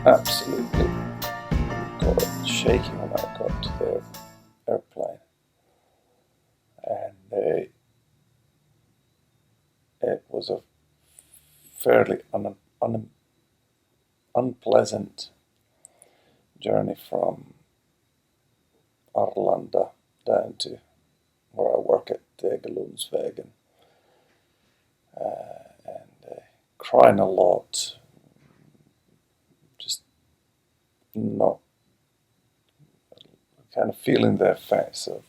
absolutely got shaky when I got to the airplane, and it was a fairly unpleasant journey from Arlanda down to where I work at Galungsvägen, and crying a lot, just not kind of feeling the effects of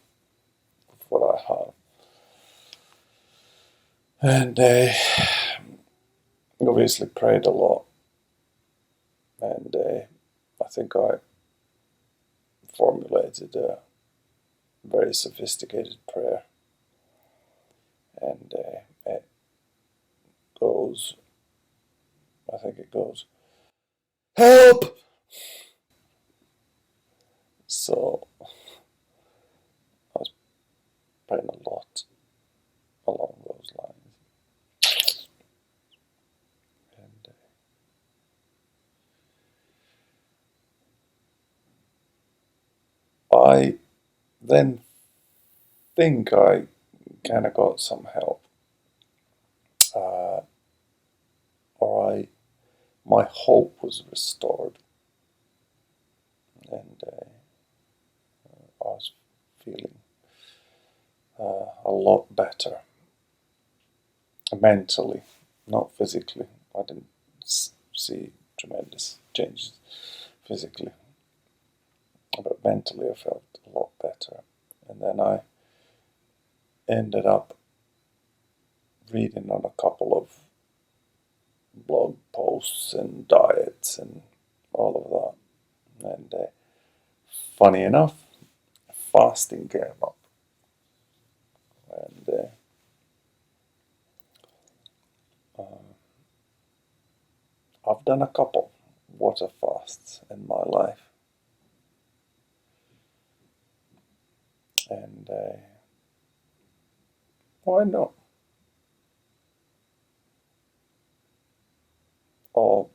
what I have. And obviously prayed a lot, and I think I formulated a very sophisticated prayer, and it goes, I think it goes, help! So I was praying a lot along those lines. And I then think I kind of got some help, uh, or my hope was restored, and I was feeling a lot better mentally, not physically. I didn't see tremendous changes physically, but mentally I felt a lot better. And then I ended up reading on a couple of blog posts and diets and all of that. And funny enough, fasting came up. And I've done a couple water fasts in my life. And why not? Or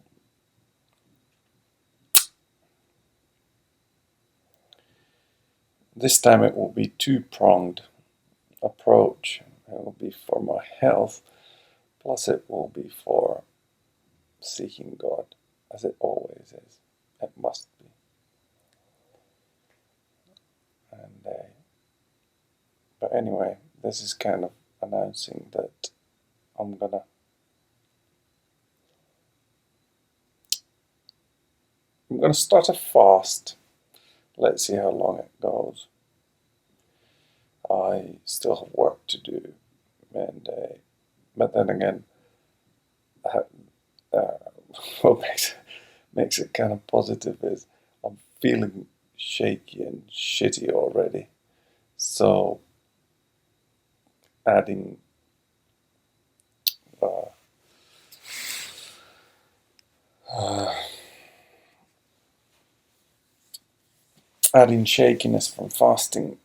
this time it will be two-pronged approach. It will be for my health, plus it will be for seeking God, as it always is. It must be. And but anyway, this is kind of announcing that I'm gonna start a fast. Let's see how long it goes. I still have work to do, and but then again, what makes it kind of positive is I'm feeling shaky and shitty already. So adding uh, uh, adding shakiness from fasting,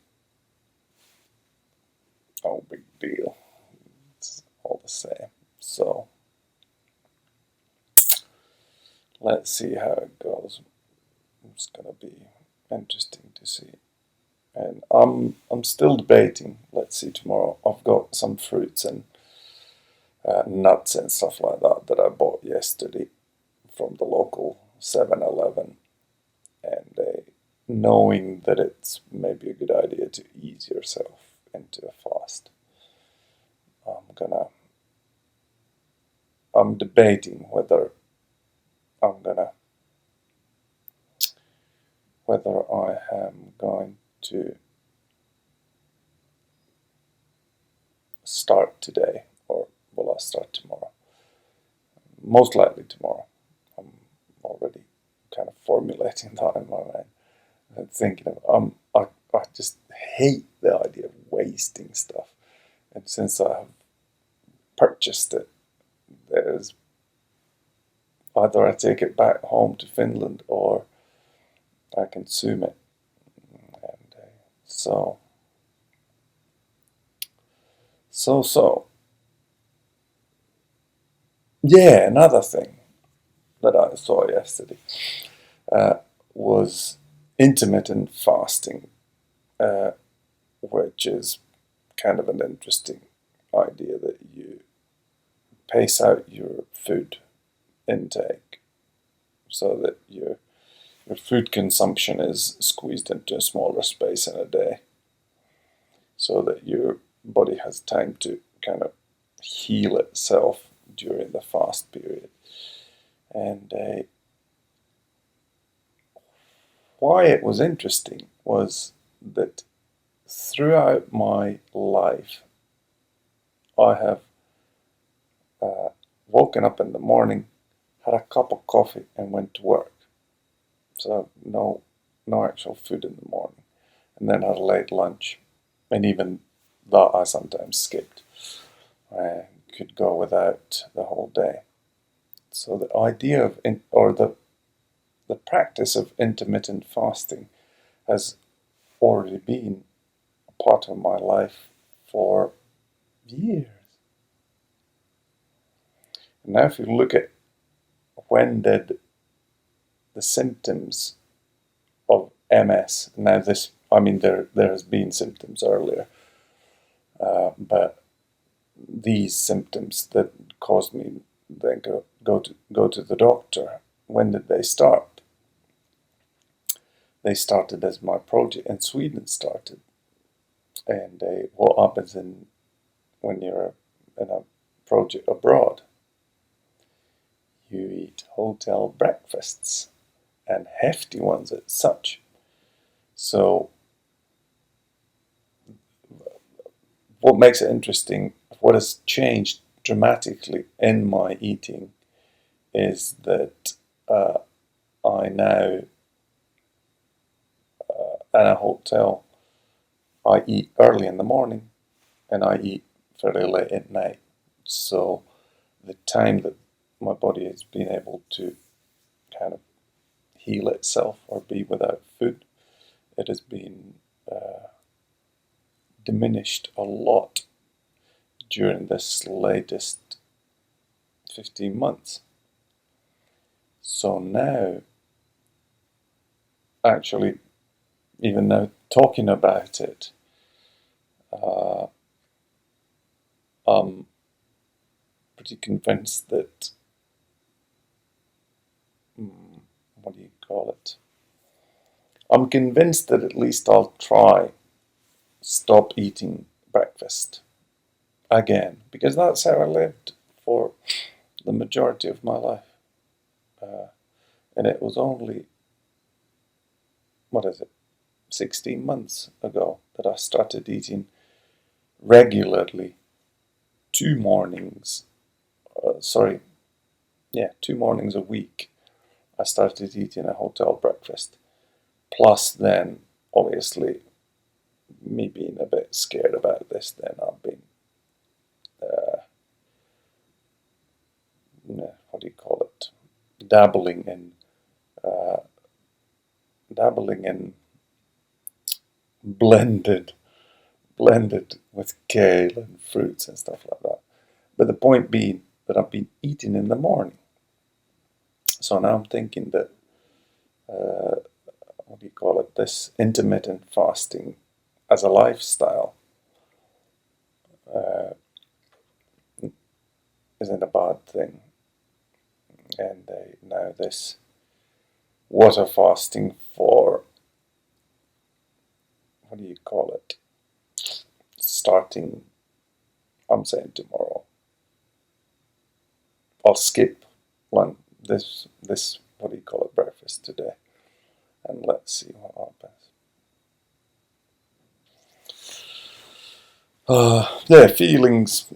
no big deal. It's all the same. So let's see how it goes. It's gonna be interesting to see. And I'm still debating. Let's see tomorrow. I've got some fruits and nuts and stuff like that I bought yesterday from the local 7-Eleven, and knowing that it's maybe a good idea to ease yourself into a fast. I'm debating whether I am going to start today or will I start tomorrow. Most likely tomorrow. I'm already kind of formulating that in my mind. I'm thinking of I just hate the idea of wasting stuff, and since I have purchased it, there's either I take it back home to Finland or I consume it. And so yeah, another thing that I saw yesterday was intermittent fasting, which is kind of an interesting idea that you pace out your food intake so that your food consumption is squeezed into a smaller space in a day, so that your body has time to kind of heal itself during the fast period. And why it was interesting was that throughout my life, I have woken up in the morning, had a cup of coffee, and went to work. So no actual food in the morning, and then had a late lunch, and even that I sometimes skipped. I could go without the whole day. So the idea of the practice of intermittent fasting has already been a part of my life for years. And now if you look at when did the symptoms of MS, now this, I mean, there has been symptoms earlier, but these symptoms that caused me then go to the doctor, when did they start? They started as my project in Sweden started. And what happens when you're in a project abroad? You eat hotel breakfasts, and hefty ones at such. So what makes it interesting, what has changed dramatically in my eating, is that I now, at a hotel, I eat early in the morning and I eat fairly late at night. So the time that my body has been able to kind of heal itself or be without food, it has been diminished a lot during this latest 15 months. So now, actually, even now talking about it, I'm pretty convinced that, what do you call it? I'm convinced that at least I'll try stop eating breakfast again, because that's how I lived for the majority of my life. And it was only, 16 months ago that I started eating regularly 2 mornings, 2 mornings a week. I started eating a hotel breakfast. Plus then, obviously, me being a bit scared about this, then I've been, dabbling in blended with kale and fruits and stuff like that. But the point being that I've been eating in the morning. So now I'm thinking that, this intermittent fasting as a lifestyle isn't a bad thing. And now this water fasting for, starting, I'm saying tomorrow. I'll skip this breakfast today, and let's see what happens. Feelings.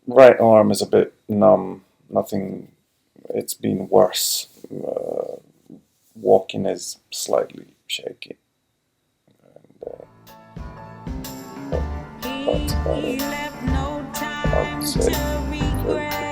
Right arm is a bit numb. Nothing. It's been worse. Walking is slightly shaky. And that's about it, I would say.